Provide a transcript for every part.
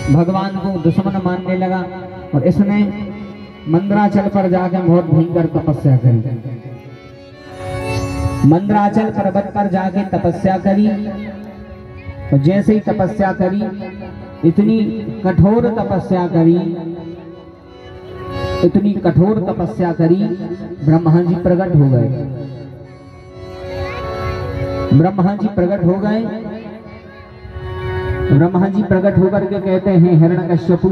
भगवान को दुश्मन मानने लगा और इसने मंदराचल पर जाकर बहुत भयंकर तपस्या करी। मंदराचल पर्वत पर जाके तपस्या करी और जैसे ही तपस्या करी, इतनी कठोर तपस्या करी, इतनी कठोर तपस्या करी, ब्रह्मा जी प्रकट हो गए। ब्रह्मा जी प्रकट हो गए। ब्रह्मा जी प्रकट होकर के कहते हैं, हिरण्यकश्यपु,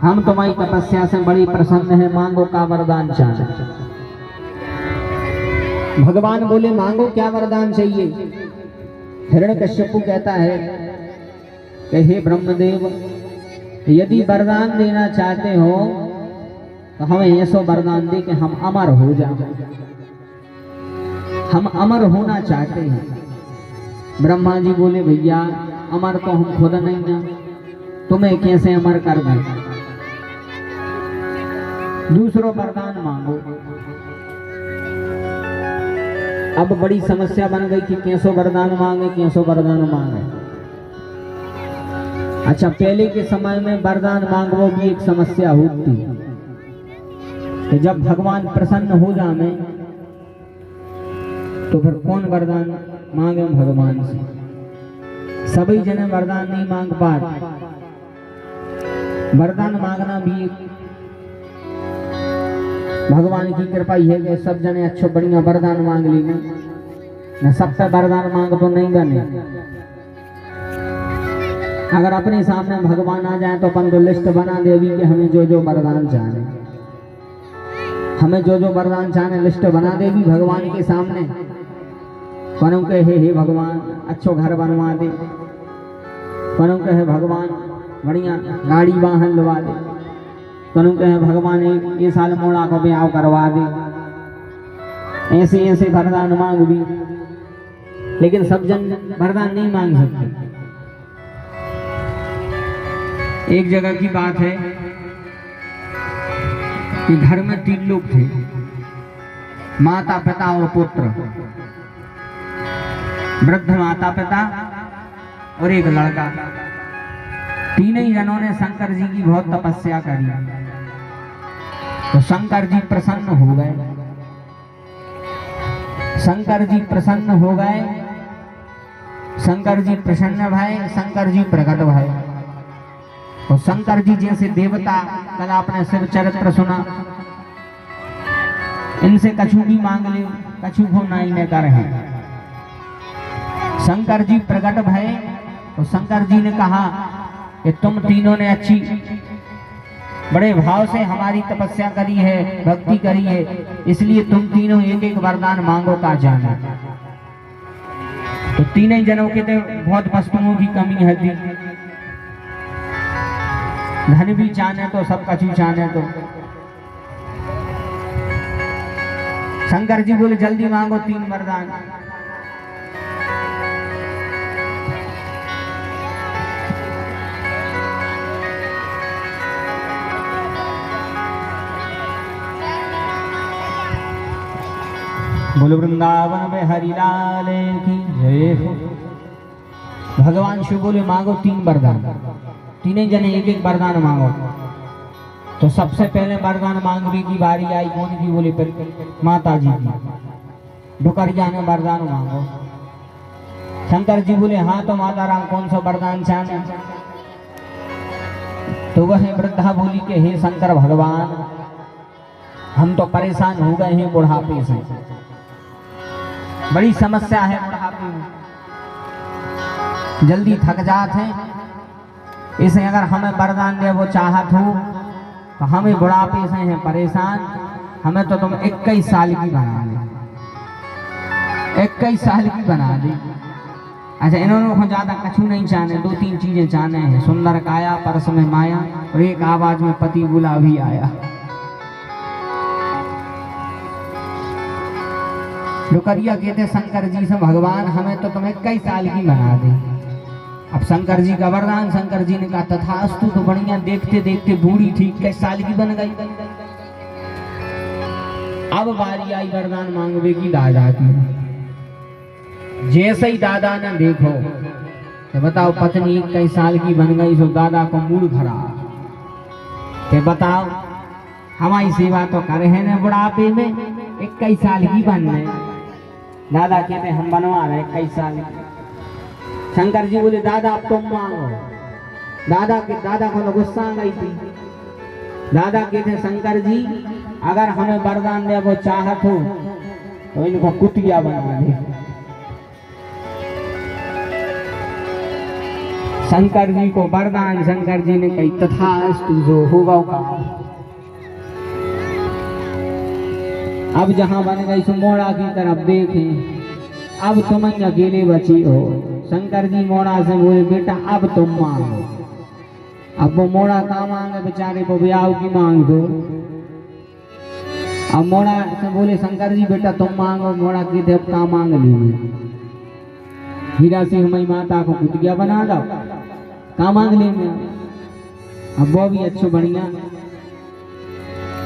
हम तुम्हारी तपस्या से बड़ी प्रसन्न हैं, मांगो का वरदान चाहे। भगवान बोले, मांगो क्या वरदान चाहिए। हिरण्यकश्यपु कहता है कि हे ब्रह्मदेव, यदि वरदान देना चाहते हो तो हमें ऐसा वरदान दे कि हम अमर हो जाएं। हम अमर होना चाहते हैं। ब्रह्मा जी बोले, भैया अमर तो हम खुद नहीं हैं, तुम्हें कैसे अमर कर दें, दूसरो वरदान मांगो। अब बड़ी समस्या बन गई कि कैसो वरदान मांगे, कैसो वरदान मांगे। अच्छा, पहले के समय में वरदान मांगो भी एक समस्या होती कि जब भगवान प्रसन्न हो जाए तो फिर कौन वरदान मांगे भगवान से। सभी जने वरदान नहीं मांग पाते। वरदान मांगना भी भगवान की कृपा ही है कि सब जने अच्छो बढ़िया वरदान मांग ली न सब पे वरदान मांग तो नहीं बने। अगर अपने सामने भगवान आ जाए तो अपन तो लिस्ट बना देवी कि हमें जो जो वरदान चाहे, हमें जो जो वरदान चाहे लिस्ट बना देवी भगवान के सामने। कौन के हे भगवान अच्छो घर बनवा दे, कौन के हे भगवान बढ़िया गाड़ी वाहन लवा दे, कौन के हे भगवान ये साल मोड़ा को ब्याह करवा दे। ऐसे ऐसे वरदान मांग भी, लेकिन सब जन वरदान नहीं मांग सकते। एक जगह की बात है कि घर में 3 लोग थे, माता पिता और पुत्र। वृद्ध माता पिता और एक लड़का। तीनों ही जनों ने शंकर जी की बहुत तपस्या करी तो शंकर जी प्रसन्न हो गए। शंकर जी प्रसन्न हो गए। शंकर जी प्रसन्न भय, शंकर जी प्रकट भय। तो शंकर जी जैसे देवता, कल आपने शिव चरित्र सुना, इनसे कछु भी मांग ले, कछु को नहीं ले कर है। शंकर जी प्रकट भय तो शंकर जी ने कहा कि तुम तीनों ने अच्छी बड़े भाव से हमारी तपस्या करी है, भक्ति करी है, इसलिए तुम तीनों एक एक वरदान मांगो का जाना। तो तीनों जनों के तो बहुत वस्तुओं की कमी है थी, धन भी चाहने तो सब कछु चाहने तो। शंकर जी बोले, जल्दी मांगो 3 वरदान। बोलो वृंदावन में हरिलाल की जय हो। भगवान शिव बोले, मांगो 3 वरदान। तीनों जने एक एक वरदान मांगो। तो सबसे पहले वरदान मांगने की बारी आई कौन की? बोले माता जी की। डुकरिया ने वरदान मांगो। शंकर जी बोले, हाँ तो माता राम कौन सा वरदान चाहे? तो वह वृद्धा बोली कि हे शंकर भगवान, हम तो परेशान हो गए हैं बुढ़ापे से, बड़ी समस्या है बुढ़ापे में, जल्दी थक जाते हैं। इसे अगर हमें वरदान दे वो चाहत हो तो हमें बुढ़ापे से हैं परेशान, हमें तो तुम 21 साल की बना दे, 21 साल की बना दे। अच्छा, इन्होंने को ज्यादा कछु नहीं चाहने, 2-3 चीजें चाहने हैं, सुंदर काया, परस में माया और एक आवाज में पति बुला भी आया। डुकरिया कहते शंकर जी से, भगवान हमें तो तुम 21 साल की बना दे। अब शंकर जी का वरदान, शंकर जी ने कहा तथास्तु। तो बढ़िया देखते देखते बूढ़ी थी, 21 साल की बन गई। अब बारी आई वरदान मांगवे की दादा की। जैसे ही दादा ने देखो तो बताओ पत्नी 21 साल की बन गई सो दादा को मूड खराब। तो बताओ हमारी सेवा तो करे है ना बुढ़ापे में, 21 साल की बन गए। दादा कहते हम बनवा रहे 21 साल की। शंकर जी बोले दादा अब तुम मांगो। दादा को तो गुस्सा आ गई थी। दादा कहते शंकर जी अगर हमें वरदान दे वो चाहत हो तो इनको कुतिया बना दे। शंकर जी को वरदान, शंकर जी ने कही तथास्तु जो होगा का। अब जहां बन गई सो मोड़ा की तरफ देखें, अब तुम अकेले बची हो। शंकर जी मोड़ा से बोले बेटा अब तुम मांगो। अब वो मोड़ा का मांगे, बेचारे को ब्याह की मांग दो। अब मोड़ा से बोले शंकर जी बेटा तुम मांगो। मोड़ा की थे अब का मांग ली मैं, हीरा सिंह मई माता को कुतिया बना दो, का मांग ले मैं। अब वो भी अच्छो बढ़िया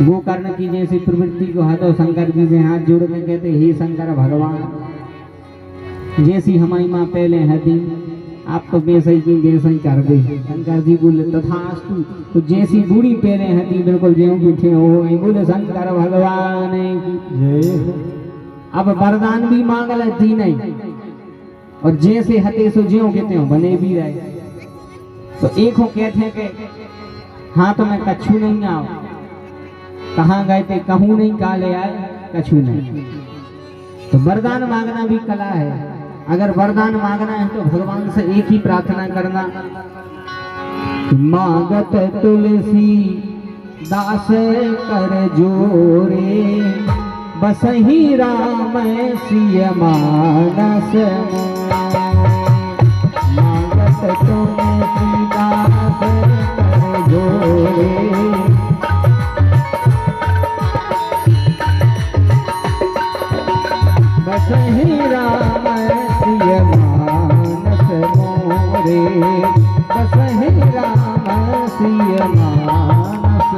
गोकर्ण की जैसी प्रवृत्ति को हटो। शंकर जी से हाथ जोड़ के कहते हे शंकर भगवान जैसी हमारी माँ पहले हती आप तो बेसई की बेसई कर दे। शंकर जी बोले तथास्तु। तो जैसी बूढ़ी पहले हती बिल्कुल ज्यों बैठे हो बोले शंकर भगवान की जय। अब वरदान भी मांग लेती नहीं और जैसे हते सो ज्यों कहते हो बने भी रहे। तो एक हो कहते के हाथ में कछु नहीं आओ, कहाँ गए थे कहूँ नहीं, कहा ले आए कछु नहीं। तो वरदान मांगना भी कला है। अगर वरदान मांगना है तो भगवान से एक ही प्रार्थना करना, मांगत तुलसी दास कर जोरे बसही राम सिय मानस। मांगत तुलसी दास कर जोरे बसही राम सिय मानस मोरे बसही राम सिय मानस।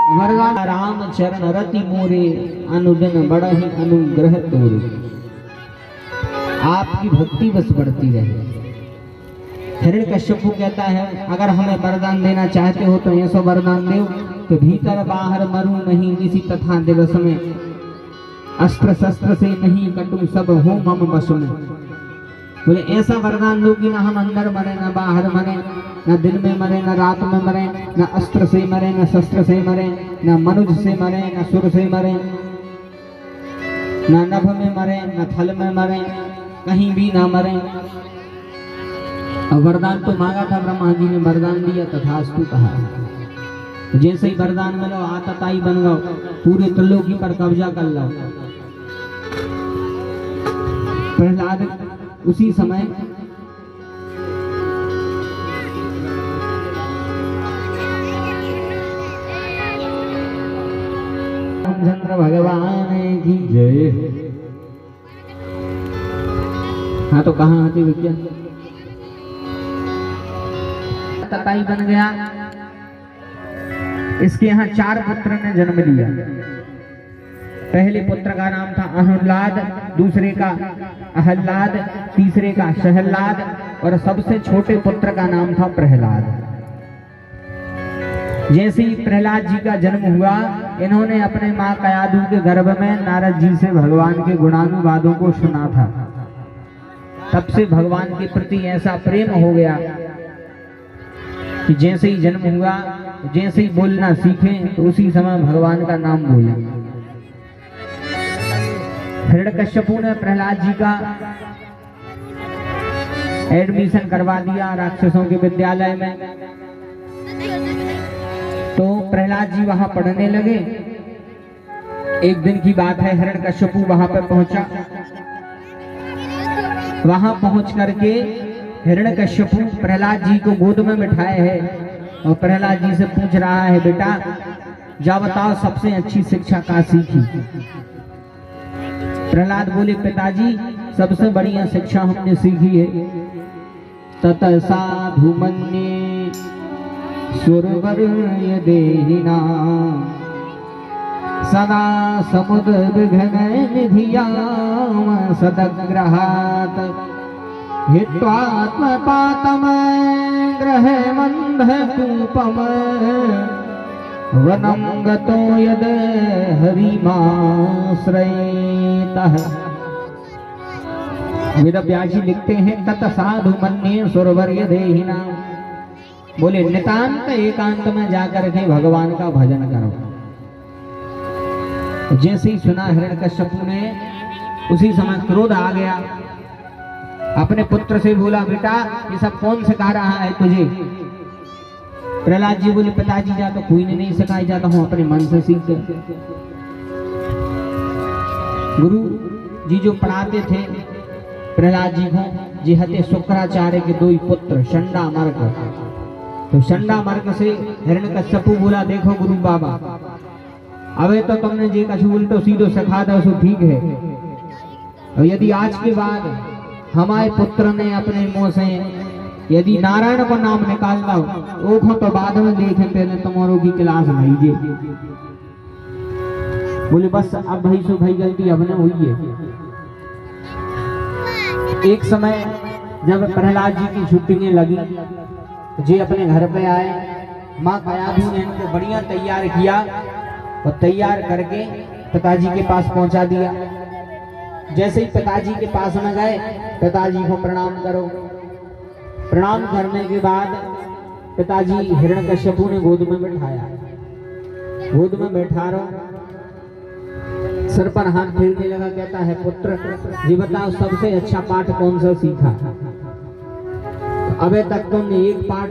वरदान राम चरण रति मोरे अनुदिन बढ़हि अनुग्रह तोरे। आपकी भक्ति बस बढ़ती रहे। हिरण्यकश्यप कहता है अगर हमें वरदान देना चाहते हो तो ऐसा वरदान दो कि भीतर बाहर मरू नहीं किसी तथा दिवस में, अस्त्र शस्त्र से नहीं कटु सब हो मम बस में। बोले ऐसा वरदान दो कि ना हम अंदर मरे ना बाहर मरे, ना दिन में मरे ना रात में मरे, ना अस्त्र से मरे ना शस्त्र से मरे, ना मनुष्य से मरे ना सुर से मरे, ना नभ में मरे ना थल में मरे, कहीं भी ना मरे। वरदान तो मांगा था, ब्रह्मा जी ने वरदान दिया तथास्तु कहा। जैसे ही वरदान मिलो आतताई बन गो, पूरे त्रिलोकी पर कब्जा कर लो। प्रहलाद उसी समय रामचंद्र भगवान की जय। हाँ तो कहाँ आती विज्ञा तताई बन गया। इसके यहाँ 4 पुत्र ने जन्म लिया। पहले पुत्र का नाम था अनुलाद, दूसरे का अहलाद, तीसरे का शहलाद और सबसे छोटे पुत्र का नाम था प्रहलाद। जैसे ही प्रहलाद जी का जन्म हुआ इन्होंने अपने माँ कयादू के गर्भ में नारद जी से भगवान के गुणानुवादों को सुना था। तब से भगवान के प्रति ऐसा प्रेम हो गया कि जैसे ही जन्म हुआ जैसे ही बोलना सीखे तो उसी समय भगवान का नाम बोले। हिरण्यकश्यपु ने प्रहलाद जी का एडमिशन करवा दिया राक्षसों के विद्यालय में। तो प्रहलाद जी वहां पढ़ने लगे। एक दिन की बात है, हिरण्यकश्यपु वहां पर पहुंचा। वहां पहुंच करके हिरण्यकश्यपु प्रहलाद जी को गोद में बिठाए है और प्रहलाद जी से पूछ रहा है बेटा जा बताओ सबसे अच्छी शिक्षा कहाँ सीखी। प्रहलाद बोले पिताजी सबसे बढ़िया शिक्षा हमने सीखी है तत साधु मन्ये सुरवर देहिना सदा समुद्र विघ्न निधियाम सदग्रहात् हित्वात्मपातम ग्रहे वन्धकूपम वनं गतो यद हरिमाश्रयेतः। वेद व्यास जी लिखते हैं तत साधु मन्ये सुरवर्य देहिना, बोले नितांत एकांत में जाकर के भगवान का भजन करो। जैसे ही सुना हिरण्यकश्यपु ने, उसी समय क्रोध आ गया। अपने पुत्र से बोला, बेटा ये सब कौन सिखा रहा है तुझे? प्रहलाद जी बोले, पिताजी जा तो कोई नहीं सिखाई, जाता हूं अपने मन से सीख गया। गुरु जी जो पढ़ाते थे प्रहलाद जी को, जी हते शुक्राचार्य के दो ही पुत्र शंडा मर्क। तो शंडा मर्क से हिरण्यकश्यपु बोला, देखो गुरु बाबा, अबे तो तुमने जी कछु उल्टो सीधो सिखा दो सो ठीक है, और यदि आज के बाद हमारे पुत्र ने अपने मुंह से यदि नारायण को नाम निकाल लो ओखो तो बाद में देखे, पहले तुम्हारों की क्लास लीजिए। बोले बस अब भाई सो भाई गलती अब ने हुई है। एक समय जब प्रहलाद जी की छुट्टियां लगी, जी अपने घर पे आए, माँ कयाधु ने इनको बढ़िया तैयार किया और तैयार करके पिताजी के पास पहुंचा दिया। जैसे ही पिताजी के पास में गए, पिताजी को प्रणाम करो। प्रणाम करने के बाद पिताजी हिरण्यकश्यपु ने गोद में बैठाया, गोद में बैठा रहो, सर पर हाथ फेरने लगा, कहता है पुत्र ये बताओ सबसे अच्छा पाठ कौन सा सीखा? अबे तक तुमने एक पाठ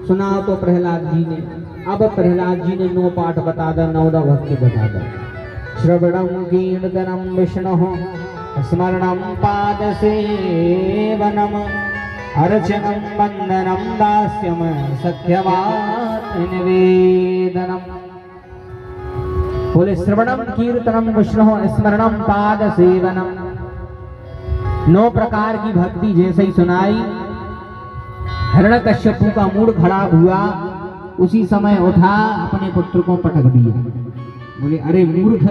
सुना तो प्रहलाद जी ने, अब प्रहलाद जी ने 9 पाठ बता दा, 9 भक्ति बता दा। श्रवणं कीर्तनं विष्णोः स्मरणं पादसेवनं अर्चनं वन्दनं दास्यं सख्यवानिवेदनम्। बोले श्रवणं कीर्तनं विष्णोः स्मरणं पादसेवनं। 9 प्रकार की भक्ति जैसे ही सुनाई, हिरण्यकश्यपु का मूड खराब हुआ। उसी समय उठा, अपने पुत्र को पटक दिया। बोले अरे मूर्ख,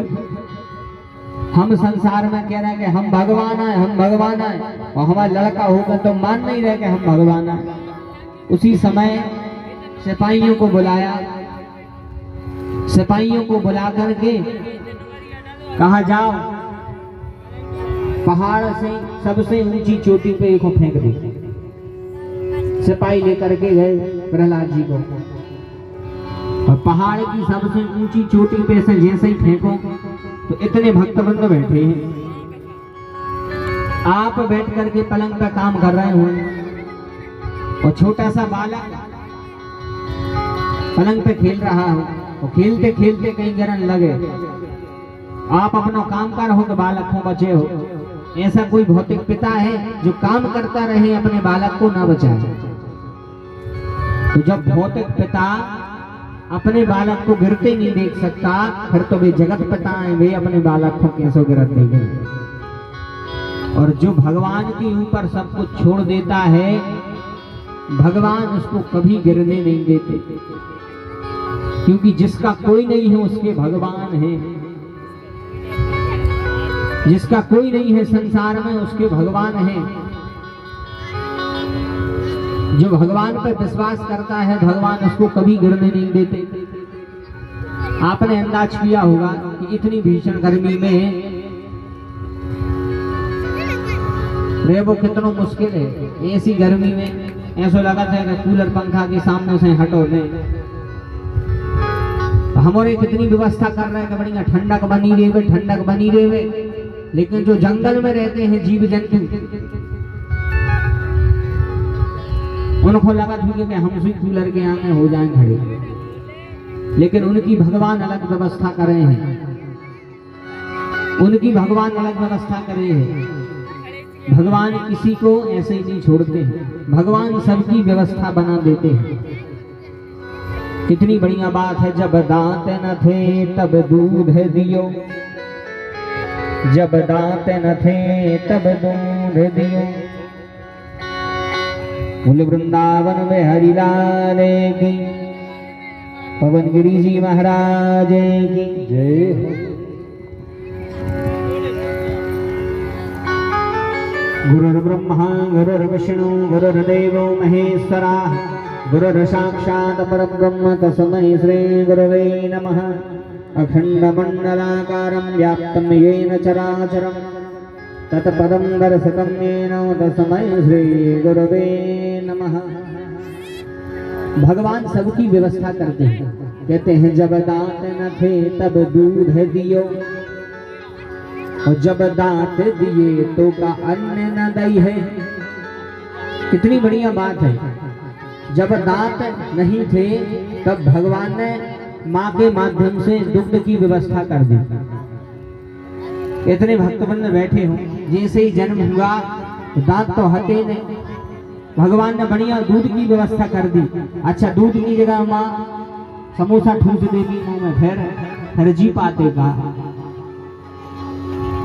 हम संसार में कह रहे हैं कि हम भगवान हैं, हम भगवान हैं, और हमारा लड़का होकर तो मान नहीं रहे कि हम भगवान हैं। उसी समय सिपाहियों को बुलाया, सिपाहियों को बुला करके कहा जाओ पहाड़ से सबसे ऊंची चोटी पे एक फेंक दे। सिपाही लेकर के गए प्रहलाद जी को, और पहाड़ की सबसे ऊंची चोटी पे से जैसे ही फेंको तो इतने भक्तवृंद बैठे हैं। आप बैठ करके पलंग पर काम कर रहे हो और छोटा सा बालक पलंग पे खेल रहा हो, और खेलते खेलते कहीं गिरन लगे। आप अपना काम कर रहे हो तो बालक को बचे हो। ऐसा कोई भौतिक पिता है जो काम करता रहे अपने बालक को ना बचाए? तो जब भौतिक पिता अपने बालक को गिरते नहीं देख सकता, फिर तो वे जगत पिता हैं, वे अपने बालक को कैसे गिरत देंगे? और जो भगवान के ऊपर सब कुछ छोड़ देता है, भगवान उसको कभी गिरने नहीं देते, क्योंकि जिसका कोई नहीं है उसके भगवान है। जिसका कोई नहीं है संसार में उसके भगवान है। जो भगवान पर विश्वास करता है, भगवान उसको कभी गिरने नहीं देते। आपने अंदाज किया होगा कि इतनी भीषण गर्मी में रहना कितना मुश्किल है। ऐसी गर्मी में ऐसा लगा था कि कूलर पंखा के सामने से हटो नहीं। हमारे कितनी व्यवस्था कर रहे हैं कि बढ़िया ठंडक बनी रहे, ठंडक बनी रहे, लेकिन जो जंगल में रहते हैं जीव जंतु, उनको लगा था कि हम भी कूलर के आगे हो जाएं खड़े, लेकिन उनकी भगवान अलग व्यवस्था कर रहे हैं। उनकी भगवान अलग व्यवस्था कर रहे हैं। भगवान किसी को ऐसे ही नहीं छोड़ते हैं, भगवान सबकी व्यवस्था बना देते हैं। कितनी बढ़िया बात है, जब दांत न थे तब दूध दियो, जब दांत न थे तब दूध दियो। बोले वृंदावन में हरिलाल की, पवन गिरी जी महाराज की जय हो। गुरुर्ब्रह्मा गुरुर्विष्णु गुरुर्देवो महेश्वरा गुरुर्साक्षात् परब्रह्म तस्मै श्री गुरवे नमः। अखण्डमण्डलाकारं व्याप्तं येन चराचरं तत्पदं दर्शितं येन तस्मै श्री गुरवे नमः। भगवान सबकी व्यवस्था करते हैं। कहते हैं जब दांत न थे तब दूध दियो, और जब दांत दिए तो का अन्न न दई है। कितनी बढ़िया बात है। जब दांत नहीं थे तब भगवान ने माँ के माध्यम से दुग्ध की व्यवस्था कर दी। इतने भक्तवृंद बैठे हो, जैसे ही जन्म हुआ दांत तो हटे नहीं, भगवान ने बढ़िया दूध की व्यवस्था कर दी। अच्छा, दूध की जगह माँ समोसा ठूस देगी मुंह में, फिर जी पाते का।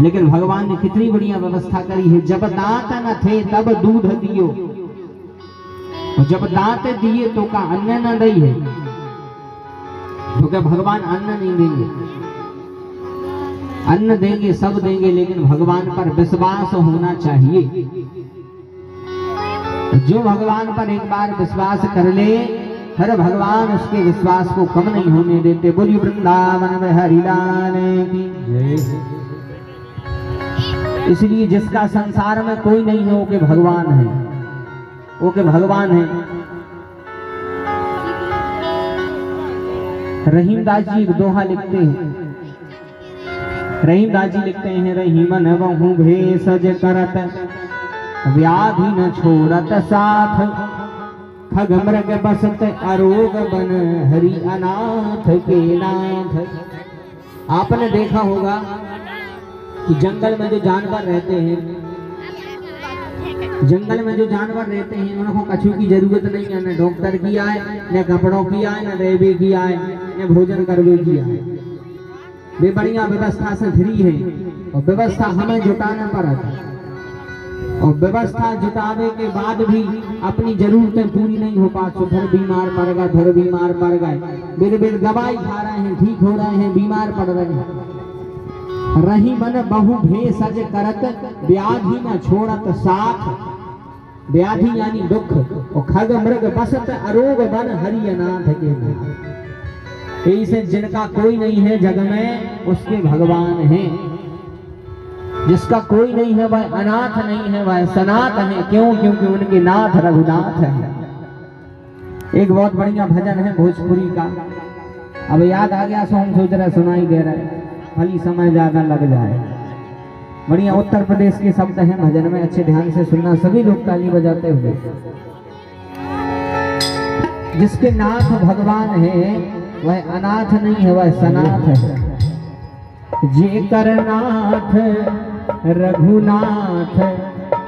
लेकिन भगवान ने कितनी बढ़िया व्यवस्था करी है। जब दांत न थे तब दूध दियो, और जब दांत दिए तो का अन्न न दई है। तो क्या भगवान अन्न नहीं देंगे? अन्न देंगे, सब देंगे, लेकिन भगवान पर विश्वास होना चाहिए। जो भगवान पर एक बार विश्वास कर ले, हर भगवान उसके विश्वास को कम नहीं होने देते। बोलिए वृंदावन में हरिलाल की जय। इसलिए जिसका संसार में कोई नहीं है वो के भगवान है, वो के भगवान है। रहीमदास जी एक दोहा लिखते हैं। रहीमदास जी लिखते हैं, रहीमन बहु भेषज करत व्याधि न छोड़त साथ, खग मृग बसत अरोग बन हरि अनाथ के नाथ। आपने देखा होगा कि जंगल में जो जानवर रहते हैं, जंगल में जो जानवर रहते हैं उनको कछु की जरूरत नहीं है, न डॉक्टर की आए, न कपड़ों की आए, न रहबे की आए, न भोजन करवे की आए। वे बढ़िया व्यवस्था से फ्री है, और व्यवस्था हमें जुटाना पड़ता। और व्यवस्था जुटावे के बाद भी अपनी जरूरतें पूरी नहीं हो पाती। फिर बीमार पड़ गए, फिर बीमार पड़ गए, बेर बेर दवाई खा रहे हैं, ठीक हो रहे हैं, बीमार पड़ रहे हैं। रही मन बहु भेषज करत व्याधि न छोड़त साथ। व्याधि यानी दुख, और खग मृग बसत अरोग बन हरि अनाथ के नाथ। ऐसे जिनका कोई नहीं है जग में, उसके भगवान हैं। जिसका कोई नहीं है वह अनाथ नहीं है, वह सनाथ है। क्यों? क्योंकि उनके नाथ रघुनाथ है। एक बहुत बढ़िया भजन है भोजपुरी का, अब याद आ गया, सो हम सोच रहे सुनाई दे रहे, भली समय ज्यादा लग जाए। बढ़िया उत्तर प्रदेश के शब्द हैं भजन में, अच्छे ध्यान से सुनना सभी लोग ताली बजाते हुए। जिसके नाथ भगवान है वह अनाथ नहीं है, वह सनाथ है। जे कर नाथ रघुनाथ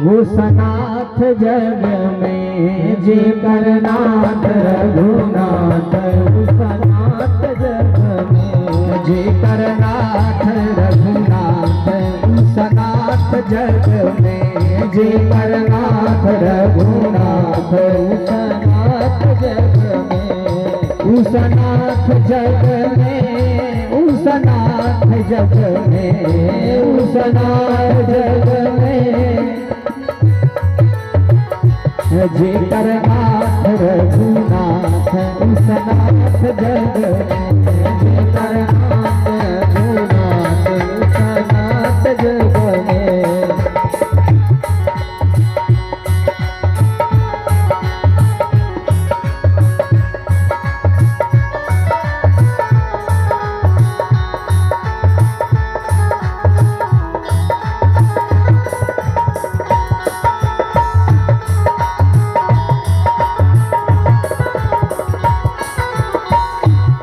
वो सनाथ जग में। जे कर नाथ रघुनाथ वो सनाथ जग में। जे कर नाथ रघुनाथ वो सनाथ जग में। जे कर नाथ रघुनाथ वो सनाथ जग में। उस नाथ जग में, उस नाथ जग में, उस नाथ जग में। जे कर नाथ रघुनाथ उस नाथ जग में। जे कर नाथ रघुनाथ उस नाथ जग में।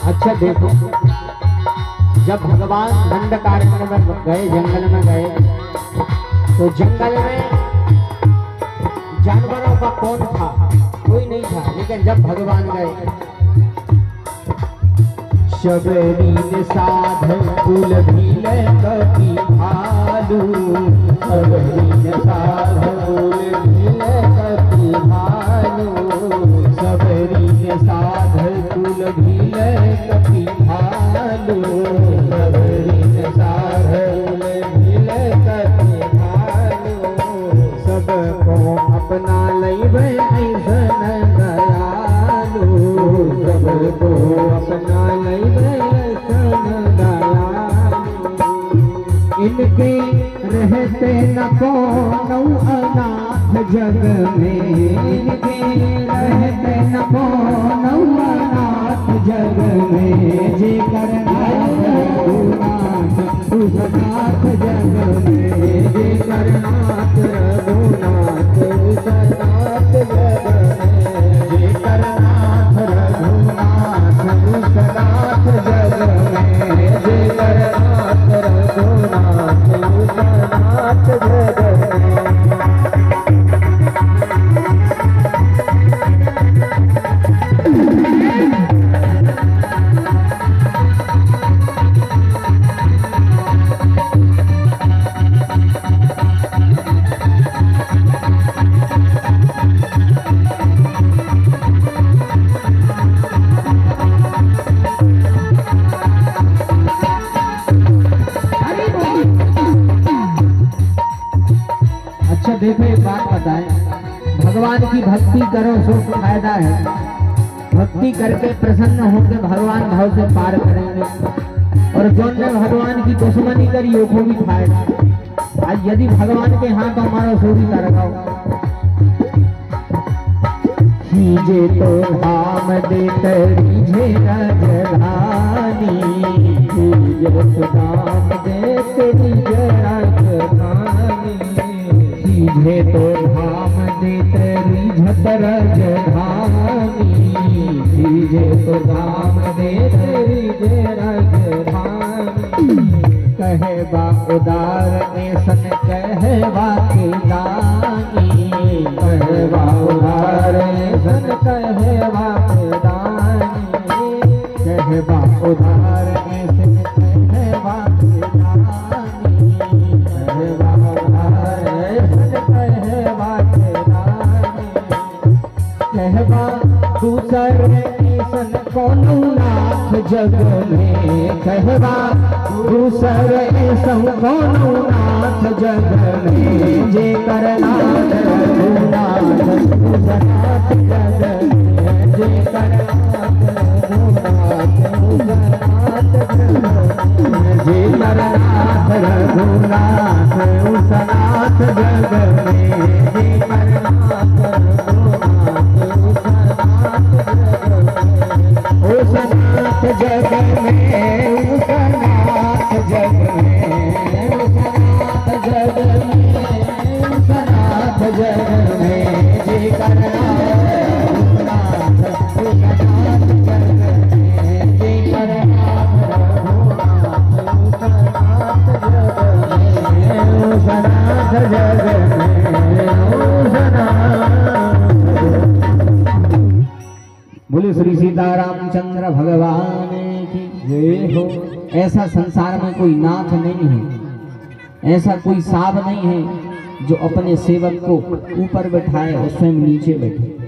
अच्छा देखो, जब भगवान दंडकारण्य में गए, जंगल में गए, तो जंगल में जानवरों का कौन था? कोई नहीं था। लेकिन जब भगवान गए, शबरी साध कुल भील कपि भालू। शबरी साध कुल भील कपि भालू। शबरी साध कुल भील कपि भालू। शबरी साध कुल भील कपि भालू। ऐसन दयालु सबको अपना लैबे ऐसन दयालु इनके रहते न कोनो अनाथ जग में इनके रहते न कोनो अनाथ जग में जे करनाथ रघुनाथ उस नाथ जग में जे करनाथ रघुनाथ उस नाथ जग में जे करनाथ रघुनाथ उस नाथ जग में जे करनाथ रघुनाथ उस नाथ जग में। अच्छा देखो एक बात बताएं, भगवान की भक्ति करो सो फायदा है। भक्ति करके प्रसन्न होकर भगवान भाव से पार करेंगे और जो ने भगवान की दुश्मनी करी वो भी खाएगा। आज यदि भगवान के हाथ हमारा सोरी का रखाओ कीजे तो धाम देते रीझे राजधानी कीजे तो धाम देते रीझे राजधानी कीजे तो धाम देते रीझत राजधानी कीजे तो धाम देते रीझे राजधानी कहवा उदार ऐसन कहवा के दानी कहवा उदार ऐसन कहवा के दानी कहवा उदार ऐसन कहवा के दानी कहवा उदार ऐसन कहवा के दानी कहवा दूसर ऐसन कोनो नाथ जग में कहवा दूसर ऐसन कोनो नाथ जग में जे करनाथ रघुनाथ उस नाथ जग में जे करनाथ रघुनाथ उस नाथ जग में जे करनाथ रघुनाथ उस नाथ जग में जे करनाथ रघुनाथ उस नाथ जग में उस नाथ जग में उस नाथ जग में उस नाथ जग में जे करनाथ रघुनाथ उस नाथ जग में जे करनाथ रघुनाथ उस नाथ जग में उस नाथ जग में उस नाथ। बोले श्री सीतारामचंद्र भगवान की जय हो। ऐसा संसार में कोई नाथ नहीं है, ऐसा कोई साब नहीं है जो अपने सेवक को ऊपर बैठाए और स्वयं नीचे बैठे।